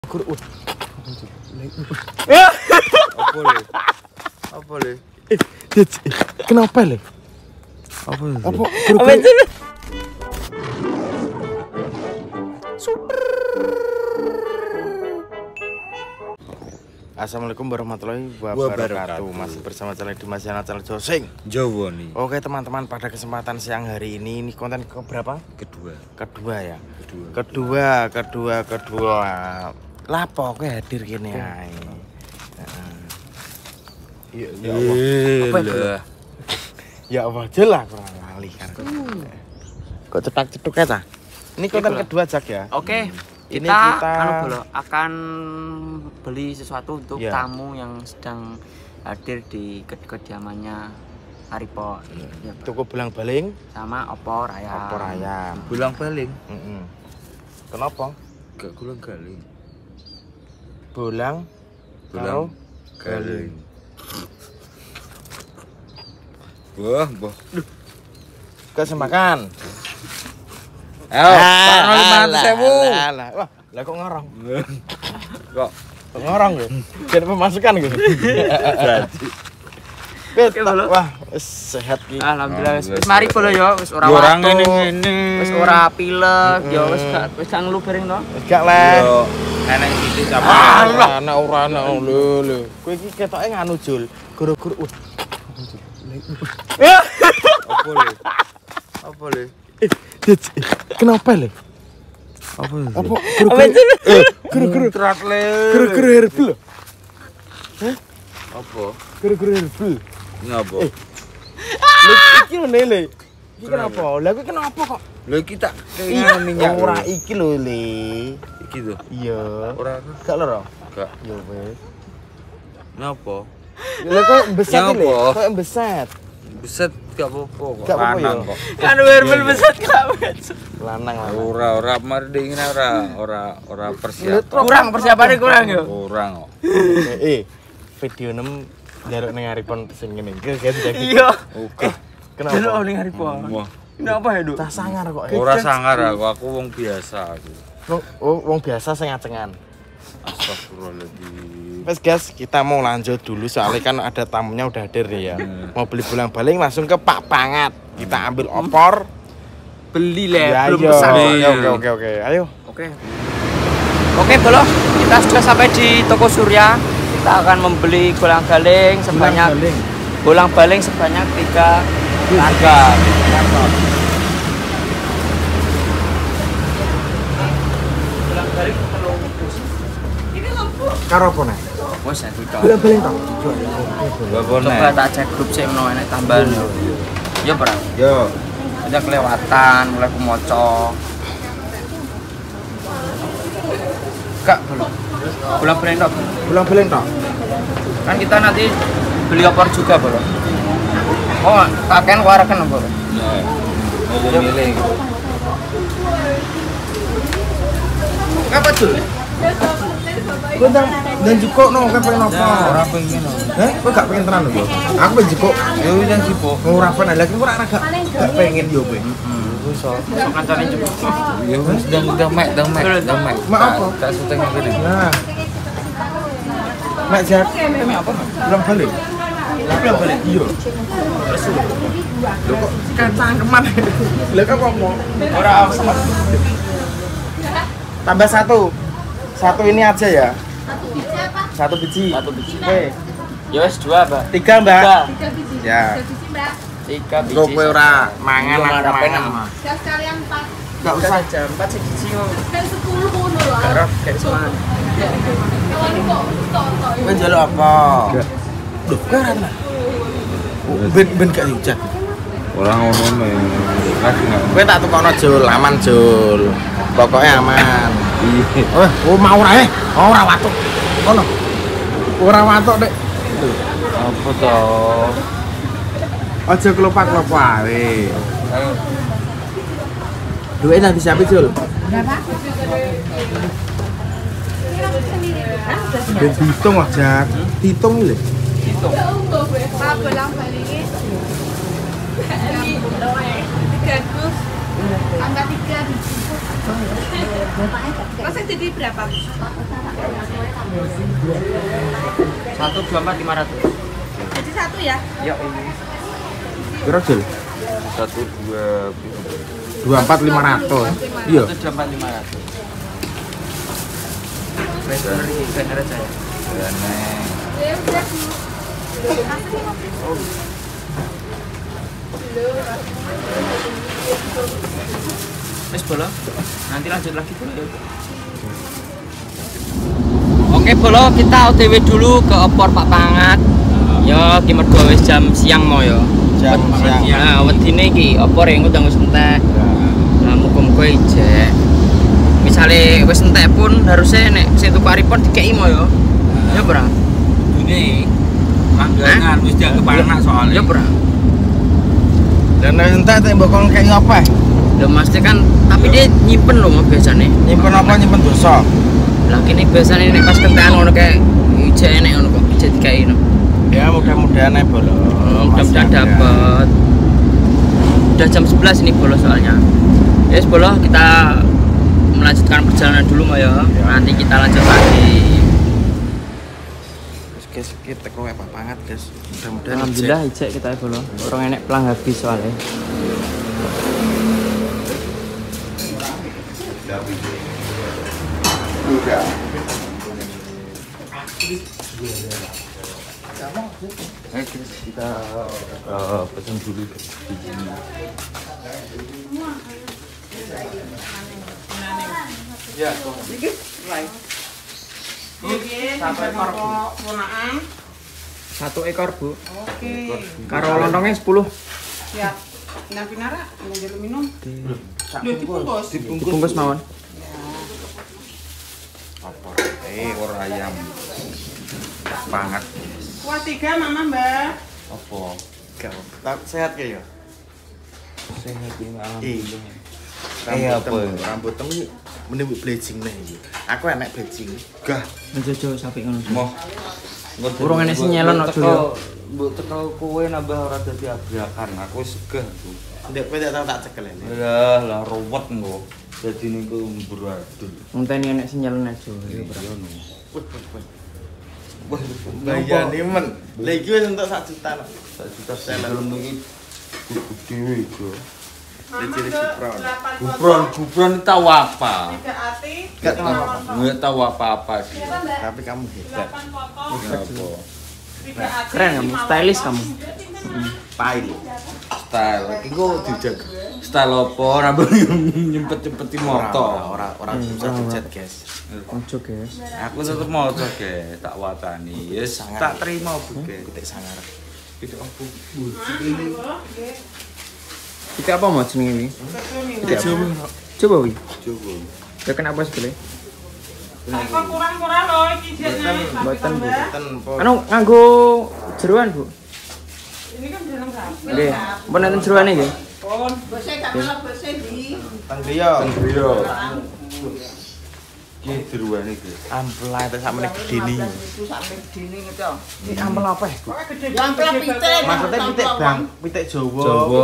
Apa le? Kenapa le? Apa? Assalamualaikum warahmatullahi wabarakatuh. Masih bersama channel Dimas channel Josing Jawa nih. Oke teman-teman, pada kesempatan siang hari ini konten keberapa? Kedua ya. Kedua. Lapo oke hadir gini ae. Ya Allah. Ya Allah, jelas kurang lali kan. Kok cetak-cetuk ya? Ini konten kedua Jak ya. Oke. Ini kita akan beli sesuatu untuk ya, tamu yang sedang hadir di kediamannya Haripon. Ya, tuku belang-baling sama opor ayam. Bulang baling. Kenapa? Gak bulang galing. Bulang Galing. Wah. Kesemakan. Ayo, Pak 500.000. Wah, lah kok ngorong? Kok Ngorong ya? Jadi pemasukan gitu. Oke, Bolo. Wah, sehat ki. Alhamdulillah. Wis mari Bolo ya, wis ora orang watuk, ini. wis ora pilek, ya wis gak nglubering to. Wis gak leh. Yo, enek sithik sama. Ana ora ana lho. Kowe iki ketoke nganu Jul. Guru-guru. Apa le? Kenapa le? Apa? Guru-guru herbal. Apa? Guru-guru herbal. Ngapa? Lho iki lho Le. Iki kenapa? Lah kowe kenapa kok? Lho iki tak keinginan minyak. Ora iki lho Le. Iki tuh. Iya. Ora Gak lho. gak. Ya wis. Ngapa? Lah kok beset Ya Le. apa? Kok beset. Beset gak apa-apa kok. Gak apa-apa ya? Lanang kok. Kan herbal besar gak wes. Lanang. Ora mari dingin ora persiapan. Kurang persiapannya kurang ya. Kurang kok. Video 6 njaruk ning Haripon sing ngene iki jadi. Iya. Oke. Kenapa? Delok ning Haripon. Wah. Kenapa ya, Duk? Cah sangar kok. Ora sangar aku wong biasa aku. Wong biasa sing ngacengan. Astagfirullahaladzim. Mas guys, kita mau lanjut dulu soalnya kan ada tamunya udah hadir nih ya. Mau beli bulang-baling langsung ke Pak Pangat. Kita ambil opor. Beli le, Ya, belum ayo. pesan. Oke. Ayo. Oke, Bolo. Kita sudah sampai di toko Surya. Kita akan membeli bolang-baling sebanyak bolang-baling sebanyak 3 harga. Bolang-baling telung bungkus. Ini lampu. Karo apa nih? Wes aku tok. Bulang-baling toh. Coba tak cek grup sih menawa enek tambahan yo. Yo, Bro. Yo. Ada kelewatan, mulai kumoco. Kak, belum. Bolang-baling tok. Bulang-baling toh. Kan kita nanti beli opor juga, Bro. Oh, kakek wareken, Bro. Ya. Milih. Apa tuh? Bentar, dan jukuk no, kowe pengen apa? Ora pengen. Kowe gak pengen tenan lho. Aku pengen jukuk. Yo yang sipo. Ora pengen lagi ora gak pengen yo kowe. Wis So kancane juga. Yo wis udah mek. Mek apa? Tak syuting ngene. Nah. Mek Jak, Ini apa? belum balik. Belum balik. Iya. Lho kok kacang keman. Lah kok ngomong ora sama. Tambah satu ini aja ya. Satu biji. Oke. Ya wis 2, Mbak. 3 Mbak. 3 biji. Ya. 3 biji. Kok kowe ora mangan Iya, aku mangan. mangan. Gas sekalian 4. Enggak usah. jam 4 siji kok. Kan 10 ngono lho. Karo kayak semangat. Kawan kok tok-tok. Kowe njaluk apa? Loh, kowe ora tenan. Ben gak hujan. Ora ngono mek. Lagi enggak. Kowe tak tukokno Jul, aman Jul. Pokoknya aman. Oh mau ora ora watuk. Ngono. Ora watuk Dek. Apa toh? Aja kelopak-kelopak ae. Ayo. Duit nanti siapa Jul? Berapa? Ben dihitung aja. Dihitung lho. Hitung. Pak bolang-baling ini. 300 tambah 3 biji. Mas yang jadi berapa? 124.500. Jadi satu ya? Ya ini. Kira Jul? 24.500. Iya. 124.500. Besar ini bener aja ya. Bener. Ya udah. Wes Bolo, nanti lanjut lagi Bolo ya. Oke Bolo, kita OTW dulu ke opor Pak Pangat. Ya, ki mergo wis jam siang mau ya. Jam siang. Nah, wedine iki opor yang udah wis entek. Nah, muga-muga ijek. Misale wis entek pun harusnya nek sing tuku aripon dikeki mau ya. Ya, Bro. Ini langganan wis dianggap anak soalnya. Ya, Bro. Dan entek tembok kon kayak ngapa? Lho mesti kan tapi dia nyimpen loh mau biasanya. Nyimpen apa nyimpen dosa? Lah kini biasanya nek pas kentekan ngono kayak ijek enek ngono kok ijek dikeki no. Ya mudah-mudahan aja Bolo. Mudah-mudahan dapat. Udah jam 11 ini Bolo soalnya. Yes Bolo, kita melanjutkan perjalanan dulu mau ya. Nanti kita lanjut lagi. Guys, kita kok Pak Pangat, guys. Mudah-mudahan Alhamdulillah ijek kita ya Bolo. Orang enek pelang habis soalnya. Kita pesan dulu di sini. Ya, Satu ekor Bu. Oke. Karo lontongnya 10. Siap. Napi nara, mau jeruk minum. Loh, dibungkus. Dibungkus mawon. Opor ayam. Banget. Kuah 3 mama mbak. Apa? tak sehat ya ya. Sehat ini Iya, apa? rambut temu mending bleaching nih iki. Aku enek bleaching. Gah, Jojo sapi ngono. Moh. Urung enek sinyalon kok dulu. Mbok teko kowe nambah ora dadi abrakan. Aku segah tuh. ndek kowe tak tau tak cekel ini. Lah ruwet engko. Dadi niku mburadul. Ngenteni enek sinyalon aja. Iya no. Wah, bayani men. Lah iki wis entuk 1 juta. 1 juta sebelum iki gede iku. Gubron tahu apa? Enggak tahu apa. Enggak tahu apa-apa sih. Tapi kamu hebat. Apa? Keren kamu, stylish kamu. Pail. Style. Iku dijaga. Style apa? Rambut nyempet-nyempeti motor. Ora bisa dicat, guys. Ojo guys. Aku tetep motor ge, tak watani. Yes, tak terima buke. Kutik sangar. Itu apa? Kita apa mau jenenge iki? Coba wi. Coba. Ya kenapa sebele? Apa kurang-kurang loh iki jenenge. Mboten Bu. Ten po. Anu nganggo jeruan Bu. Ini kan dalam rapi. Nggih. Mpun nenten jeruane nggih. Pun. Bose gak malah bose di. Tang dia. Iya. Ki diruane iki. Ampel ae sak meneh gedeni. Itu sampe dini gitu. Iki ampel apa ya? Yang pitik. Maksudnya pitik bang, pitik Jawa. Jawa.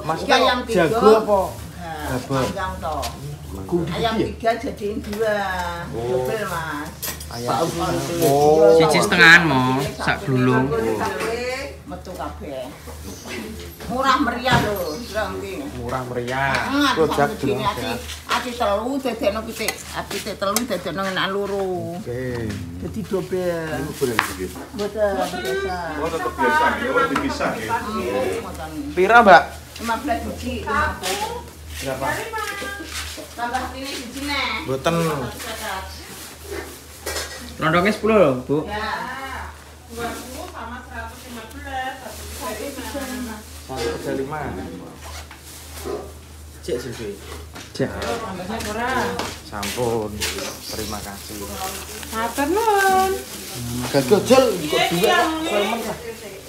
Maksudnya Ayam tiga. jago apa? Gabah. Ayam toh. Ayam 3 jadiin 2. Double Mas. Ayam. Oh. Siji setengahan mo, sak glulung. Metu kabeh. Murah meriah lho, Drang iki. Murah meriah. Rojak Rojak dulu. ati telu dadekno pitik. Pitik telu dadekno enak loro. Oke. Jadi double. Mboten biasa. Oh, tetap biasa ya, oh dipisah ya. Pira, Mbak? 15 biji. Berapa? Tambah ini biji nih. Mboten. Lontongnya 10 loh, Bu. Ya. 20 sama 115. 135. Cek Silvi. Cek. Tambahnya kurang. Sampun. Terima kasih. Matur nuwun. Gagojol kok Iya, duwe kok iya. kremen lah.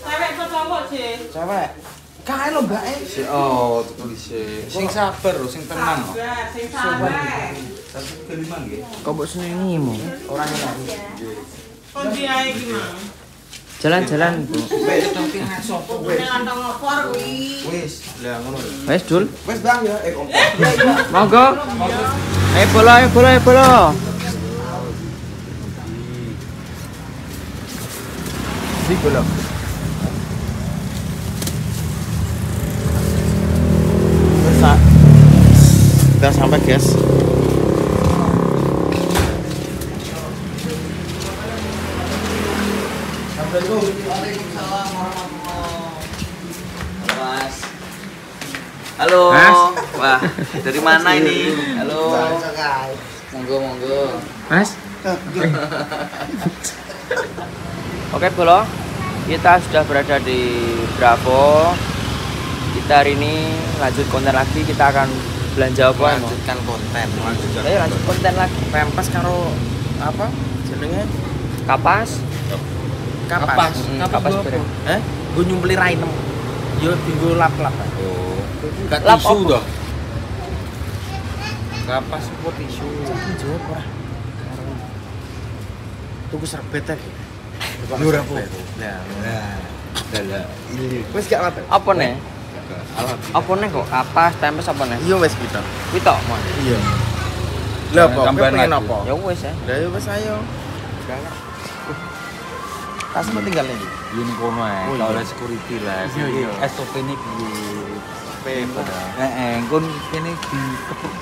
Cewek kok cowok sih? Cewek. Kae lho, Mbak. Oh, tulis sing sabar lho, sing tenang. Sabar, sing sabar. 135 nggih. Kok mbok senengi mo? Orang enak. Kon diae iki, Mang. Jalan-jalan. Nang ngopor kuwi. Wis, lah ngono. Wes, Dul. Wis Bang ya, kompor. Monggo. Ayo bola. Di bola. Udah sampai guys. Waalaikumsalam warahmatullahi. Mas. Halo. Mas. Wah, dari mana ini? Halo. Monggo. Mas. Oke, Bolo. Kita sudah berada di Bravo. Kita hari ini lanjut konten lagi. Kita akan belanja apa? Lanjutkan konten. Ayo lanjut konten lagi. Pempes karo apa? Jenenge Kapas. kapas. Kapas bareng. Gue nyumpeli rainem. Yo tinggal lap-lap. Oh. Gak Lap tisu apa? toh. Kapas apa tisu? Jawab ora. Tuku serbet ae. Lho, ora apa. Nah. Lah. Wis gak apa. Apa nih? Apa nih kok? Kapas, tempes apa nih? Iya wis kita. Kuwi tok, Mon. Iya. Lah apa? Tambahan Pengen lagi. apa? Ya wis ya. Lah ya wis ayo. Tas tinggal nih. Yen kono ae. Oh, iya. Oleh security lah. Iya, iya. SOP ini piye? Pe. Kon kene dikepuk.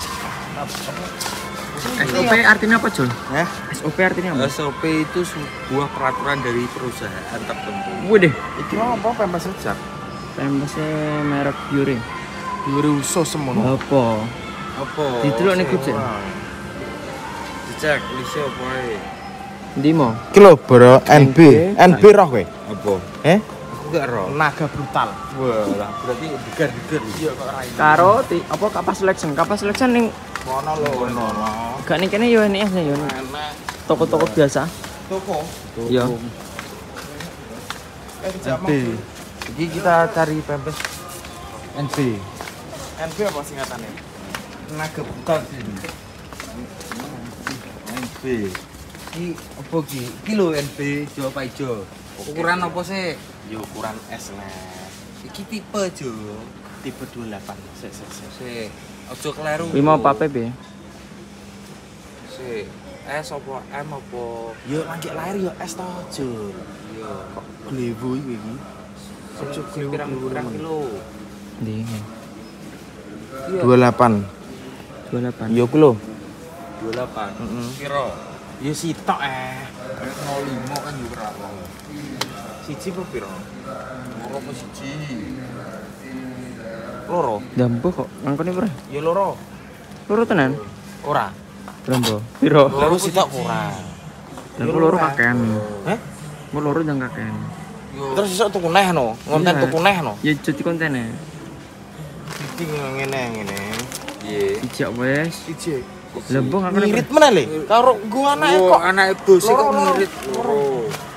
SOP artinya apa, Jun? Hah? SOP artinya apa? SOP itu sebuah peraturan dari perusahaan tertentu. Waduh, Iki mau apa pempes rejak? tempesnya merek Yuri. Dure usus semono. Apa? Apa? Didelok ning Gojek. Dicek lise apa ae. Ndi mo? Kilo bro NB. NB roh kowe. Apa? Aku gak roh. Naga brutal. Wah, lah berarti degar-degar. Iya kok ra. Karo apa kapas selection? Kapas selection ning Kono lho. Kono. gak ning kene yo ini yo. Enak. Toko-toko biasa. Toko. Iya. NB. Iki kita cari pempes NB. NB apa singkatannya? Naga brutal sih. NB. Ki apa ki? Ki lho NB Jo apa ijo? Ukuran apa sih? Yo ukuran S lah. Iki tipe Jo. Tipe 28. Sik. Sik. Aja kleru. Kuwi mau apa PB? Sik. S apa M apa? Yo langit lahir yo S to, Jul. Iya. Kok glewu iki iki. Ojo glewu Pirang-pirang kilo. Ndi? 28. 28. Yo ku lho. 28. Heeh. Kira. Yo sitok 05 kan yo berapa? Siji apa piro? Loro apa siji? Loro. Dambo kok ngangkone pira? Yo loro. Loro tenan? Ora. Dambo. Piro? Loro sitok ora. Dambo loro kakean. Hah? Mau loro jang kakean. Yo. Terus iso tuku neh no. Ngonten Iya. tuku neh no. Ya jadi kontene. Iki ngene. Piye? Ijak wes. Siji. Lembo ngangkone Ngirit meneh le. Karo gua anake Oh, kok. anake bos kok Loro. ngirit loro.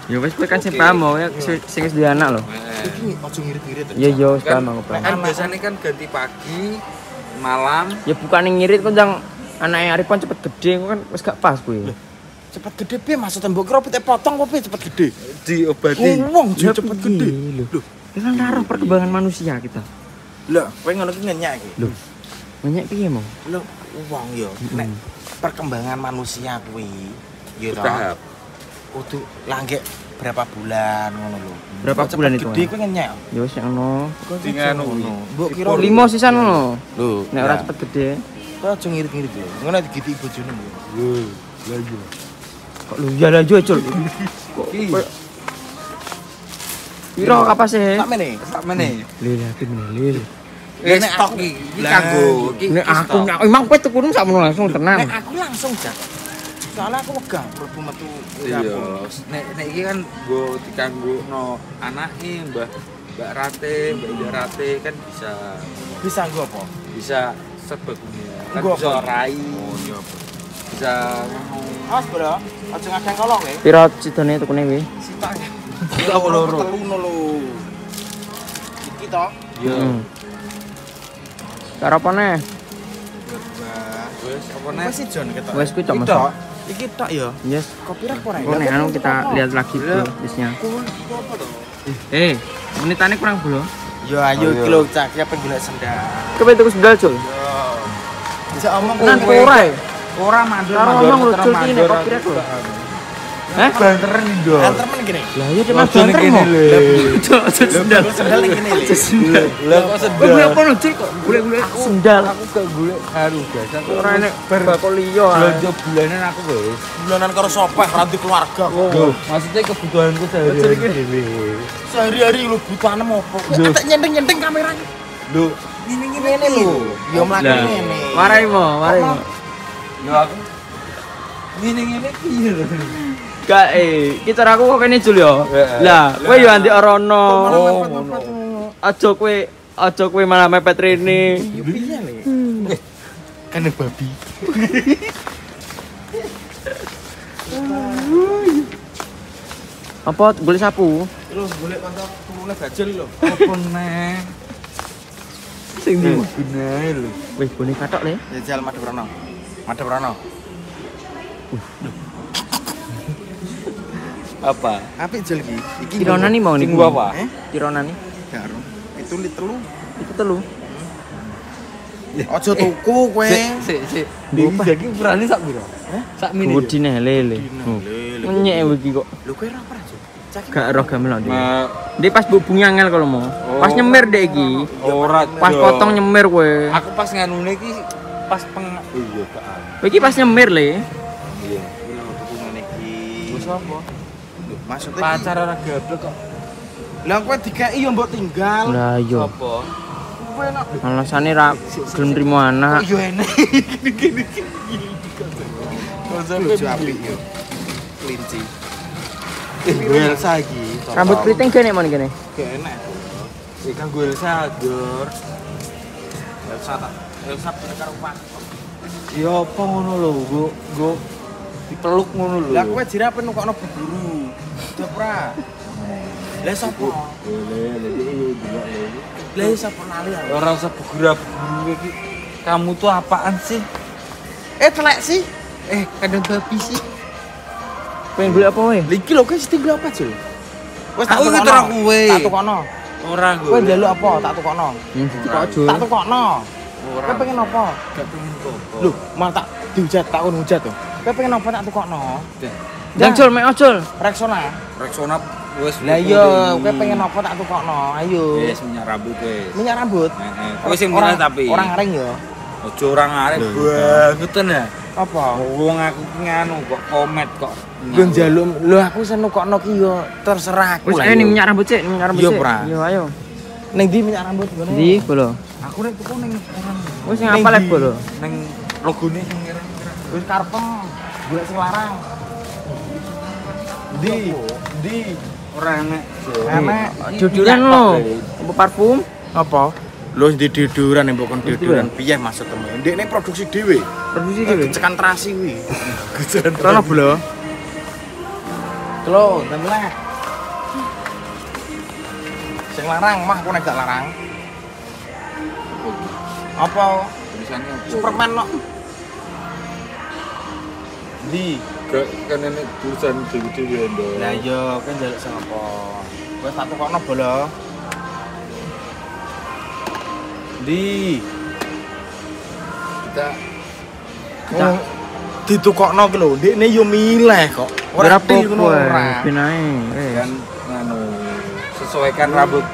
Ya wes kowe kan sing paham ya sing wis duwe anak lho. Iki ojo ngirit-ngirit. Iya iya wis Kan, paham aku paham. kan biasanya kan ganti pagi, malam. Ya bukan ngirit kok jang anake Arifan cepet gede kok kan wis gak pas kuwi. Cepet gede piye maksudnya mbok kira pitik potong apa piye cepet gede? Diobati. Wong Ya, cepet gede. Lho. Kan karo perkembangan manusia kita. Lah, kowe ngono ki ngenyak iki. Lho. Banyak piye mau? Lho, wong yo nek perkembangan manusia kuwi ya toh. Bertahap. Kudu langgek berapa bulan ngono lho. Berapa Kok bulan cepet itu, Gede Mas? kuwi ngenyak. Ya wis ngono. Dengan Mbok kira 5 sisan ngono. lho. Nek ora cepet gede. Kok aja ngirit-ngirit lho. Ngono digiti bojone lho. Lho, lah iya. Kok lu ya lanjut Cul. Kok piro kapase? Tak meneh. sak meneh. Lil yakin lil. Wis stok iki kanggo iki. Nek aku emang kowe tuku sakmono langsung tenan. Nek aku langsung jak. Soalnya aku wegah mlebu metu Iya, dapur. nek iki kan nggo dikanggono anake Mbak Rate, Mbak Ida Rate kan bisa Bisa nggo apa? bisa serbaguna. Kan Nggo bisa apa? rai, Oh, iya. bisa Awas, Bro. Aja ngakeng kolong kowe. Piro sidone tukune kuwi? Sitok. Iya, loro. Telu no lho. Iki to. ya Karo apa neh? wis apa nek Wes si Jon ketok. Wes kuwi cok Mas. Tok. Iki tok ya. Yes. Copyright ora Oh, nih anu kita lihat lagi bisnya. Menitane kurang bro. Yo ayo iki lho cak apa golek sendal. Kepe tuku sendal, Jul? Bisa omong Nang ora. Ora mandor Karo ngomong lho, Jul iki nek copyright lho. Hah? Banteran ndo. Antermen gini. Lah iya cuma banter mo. Sendal. Sendal gini lho. Sendal. Lah kok sendal. Gue apa lho, Jul kok golek-golek sendal. Aku gak golek karo biasa. Ora enek bakal liya. Belanja bulanan aku wis. Bulanan karo sopah ranti keluarga. Loh, maksudnya kebutuhanku sehari-hari. Sehari-hari lu butuhane opo? Tak nyenteng-nyenteng kameranya. Lho, Ngene lho. Yo mlaku ngene. Warai mo. yo aku ngene-ngene piye lho. Gak kita aku kok kene Jul yo. Lah, kowe yo anti orono. Oh, ngono. Aja kowe malah mepet rene. Yo piye le? Kan babi. Apa golek sapu? Terus golek kanca turune bajel lho. Apa neh? Sing ndi? Gunae lho. Wih, boneka tok le. Jajal Madep Rono. Apa? Apik jel iki. Iki Kirona nih mau nih. Sing apa? Kirona nih. Karo. Itu lit telu. Itu telu. Aja tuku kowe. Sik. Iki berani sak piro? Sak mini. Budine lele. Menyek iki kok. Lho kowe ora apa aja. Cak Gak ero gamelan dia. Dia pas bunyi angel kalau mau. Pas nyemir deh iki. Ora. Pas potong nyemir kowe. Aku pas nganune iki pas iya gak. Iki pas nyemir le. Iya. lho tuku ngene iki. Wis apa? Lho maksudnya Pacar ora gablek kok. Lah kowe dikeki yo mbok tinggal. Lah yo. Apa? Kowe enak. Alasane ra gelem nrimo anak. Yo enak. Gini. Lucu apik yo. Kelinci. Elsa iki. Rambut keriting gene mon kene. Gak enak. Ikan gue Elsa dor. Elsa karo Pak. Ya apa ngono lho, go dipeluk ngono lho. Lah kowe jirape nukokno berburu. Dopra. Lah sapa? Lah sapa lali ya? Ora usah bergerak-gerak iki. Kamu tuh apaan sih? Telek sih. Kadang babi sih. Pengen golek apa wae? Lah iki lho kowe mesti golek apa, Jul? Wes tak Aku tukokno. ngeter kowe. Tak tukokno. Ora Kowe gue. njaluk apa? Tak tukokno. Kok Jul. Tak tukokno. Ora. Kowe pengen apa? Gak pengen kok. Lho, malah tak dihujat, tak kon hujat tuh. Kowe pengen apa tak tukokno? Jang Jul, mek ojol. Rexona. Rexona wis. Lah iya, kowe pengen apa tak tukokno? Ayo. Wis minyak rambut wis. Minyak rambut. Heeh. Kowe sing murah tapi. Orang ngaring ya. Ojo ora ngarep bangetan ya. Apa? Wong aku ki nganu kok komet kok. Gue njaluk, lho aku senukokno ki yo terserah aku Wis lah. ayo ning minyak rambut sik, minyak rambut Iya, sik. Pra. Yo ayo. Ning ndi minyak rambut ngene? Ndi bolo? Aku nek tuku ning orang Wis sing apa lek bolo? ning logone sing kira-kira. Wis karepem. Golek sing larang. Ndi? Ora enek. Enek. Juduran lo. Apa parfum? Apa? Lho ndi deodoran mbok kon deodoran piye maksudmu? Ndek ning produksi dhewe. Produksi dhewe. Cekan terasi kuwi. Rono bolo. Telo, temlah. Sing larang mah aku nek gak larang. Apa? Tulisannya apa? Superman kok. Ndi? Kan enek tulisan dhewe-dhewe ndo. Lah iya, kan njaluk sing apa? Wis tak tukokno bolo. Ndi? Kita Oh, ditukokno ki lho, ndekne yo milih kok. Ora pil ngono ora. Ben ae. kan nganu sesuaikan rambut.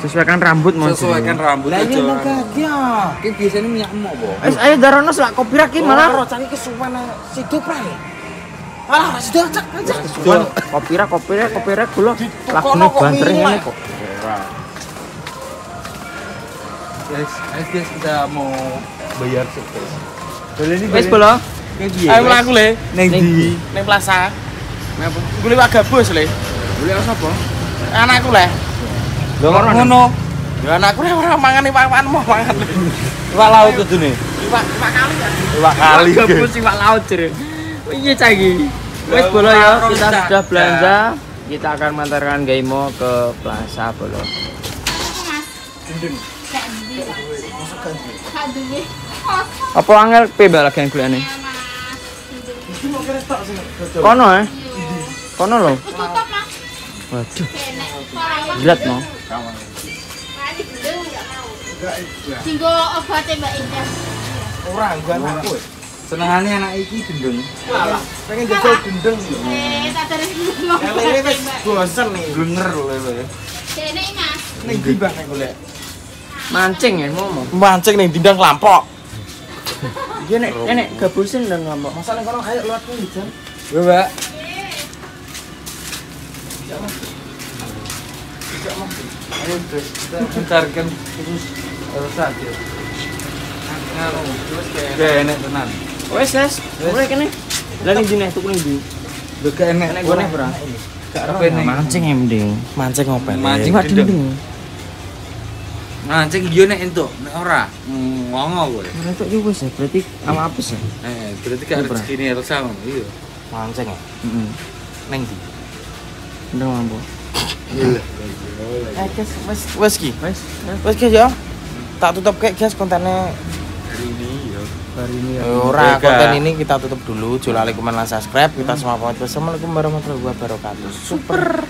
Sesuaikan rambut mon. Sesuaikan rambut Lah aja. iya nang kaki ya. Ki biasanya minyak emok, Bo. Wis ayo darono sak copyright ki malah. Ora cari kesuwen sido prae. Alah, sido acak aja. Suwan copyright bolo. Lagune kok banter milih. ngene kok. Guys, kita mau bayar sukses. Boleh nih. Wis bolo. Ayo mlaku le. Ning ndi? Ning plaza. Ngapa? Golek waga bos le. Golek sapa? Anakku le. Lho Ngono. Ya anakku le ora mangan iwak-iwakan mau mangan. Iwak laut kudune. Iwak kali ya. Iwak kali. Gabus iwak laut jere. Iya cah iki. Wis bolo ya, kita sudah belanja. Kita akan mengantarkan Gaimo ke Plaza Bolo. Apa angel pe bal lagi golekane? Kono Kono lho. Tutup, Mas. Waduh, Enek. berat no. Ini gendeng enggak mau. Singgo obatnya Mbak Indah. Orang gua anakku. Senengane anak iki gendeng. Pengen jajal gendeng. Tak terus ngomong. Lele wis bosen nih. Blenger lele. Dene, Mas. Ning ndi Bang nek golek? Mancing ya ngomong. Mancing ning dindang lampok. Iki nek gabusin dan ngambok. Masalah kono ayo lewat kuwi, Jan. Lho, Mbak. Ayo, Bos. Kita mencarikan terus saja. Gak enak tenan. Wes, mulai kene. Lah ning dine tuku ning ndi? Lho gak enak. Nek gone ora. Apa ini? Mancing ya mending. Mancing ngopel. Mancing Iwak dinding. Mancing yo nek entuk, nek ora ngongo kowe. Ora tok yo wis ya, berarti ama apes ya. Berarti gak rezekine Elsa ngono. Iya. Mancing ya. Heeh. Ning ndi? Ndang mambo. Wes ki. Wes ki ya. Tak tutup kayak guys kontennya Hari ini ya. ora konten ini kita tutup dulu. Jolali komen, like, subscribe. Kita semua pamit. Wassalamualaikum warahmatullahi wabarakatuh. Super.